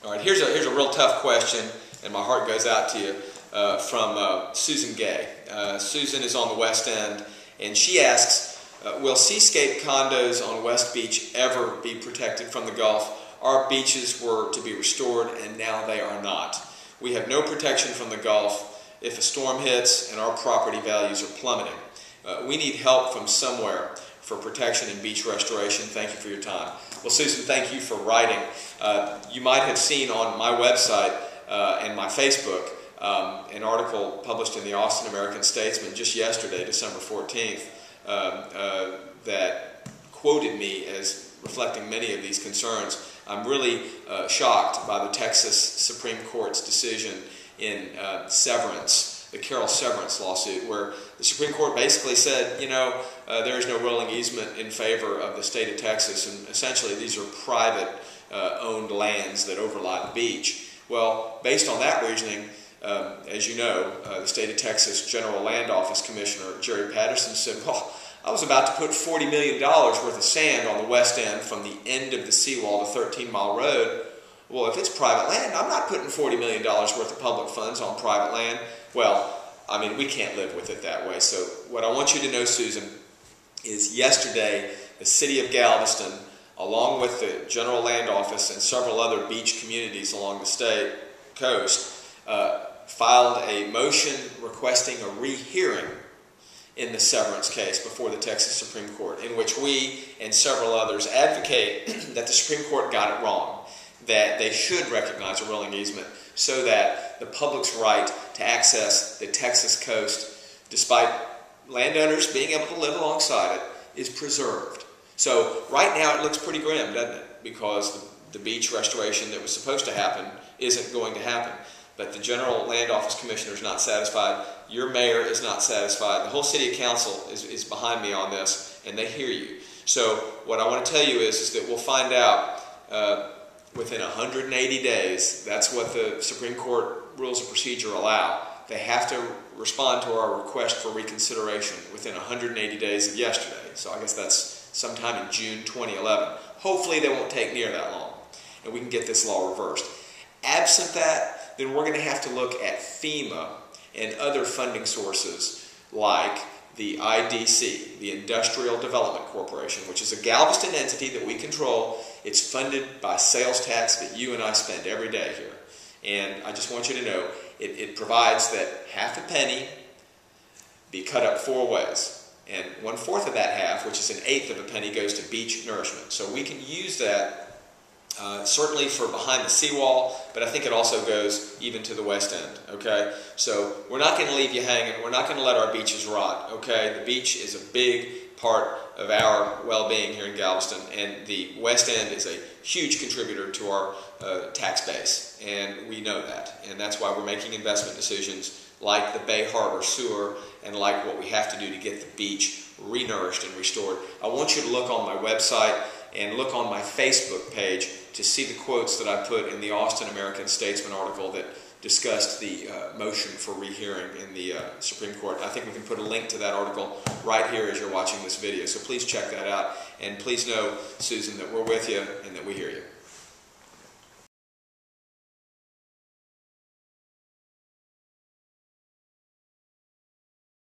All right, here's a real tough question, and my heart goes out to you, from Susan Gay. Susan is on the West End, and she asks, will Seascape Condos on West Beach ever be protected from the Gulf? Our beaches were to be restored, and now they are not. We have no protection from the Gulf if a storm hits and our property values are plummeting. We need help from somewhere for protection and beach restoration. Thank you for your time. Well, Susan, thank you for writing. You might have seen on my website and my Facebook an article published in the Austin American-Statesman just yesterday, December 14th, that quoted me as reflecting many of these concerns. I'm really shocked by the Texas Supreme Court's decision in Severance, the Carroll Severance lawsuit, where the Supreme Court basically said, you know, there is no rolling easement in favor of the state of Texas, and essentially these are private owned lands that overlie the beach. Well, based on that reasoning, as you know, the state of Texas General Land Office Commissioner Jerry Patterson said, well, I was about to put $40 million worth of sand on the west end from the end of the seawall to 13 Mile Road. Well, if it's private land, I'm not putting $40 million worth of public funds on private land. Well, I mean, we can't live with it that way. So what I want you to know, Susan, is yesterday the city of Galveston, along with the General Land Office and several other beach communities along the state coast, filed a motion requesting a rehearing in the Severance case before the Texas Supreme Court, in which we and several others advocate that the Supreme Court got it wrong, that they should recognize a rolling easement so that the public's right to access the Texas coast, despite landowners being able to live alongside it, is preserved. So right now it looks pretty grim, doesn't it? Because the beach restoration that was supposed to happen isn't going to happen. But the General Land Office Commissioner is not satisfied. Your mayor is not satisfied. The whole city council is behind me on this, and they hear you. So what I want to tell you is that we'll find out within 180 days. That's what the Supreme Court Rules of Procedure allow. They have to respond to our request for reconsideration within 180 days of yesterday. So I guess that's sometime in June 2011. Hopefully they won't take near that long, and we can get this law reversed. Absent that, then we're going to have to look at FEMA and other funding sources like the IDC, the Industrial Development Corporation, which is a Galveston entity that we control. It's funded by sales tax that you and I spend every day here. And I just want you to know, it provides that half a penny be cut up 4 ways. And 1/4 of that half, which is 1/8 of a penny, goes to beach nourishment. So we can use that certainly for behind the seawall, but I think it also goes even to the west end, okay? So we're not going to leave you hanging. We're not going to let our beaches rot, okay? The beach is a big part of our well-being here in Galveston, and the west end is a huge contributor to our tax base, and we know that. And that's why we're making investment decisions like the Bay Harbor sewer and like what we have to do to get the beach renourished and restored. I want you to look on my website and look on my Facebook page to see the quotes that I put in the Austin American-Statesman article that discussed the motion for rehearing in the Supreme Court. I think we can put a link to that article right here as you're watching this video. So please check that out. And please know, Susan, that we're with you and that we hear you.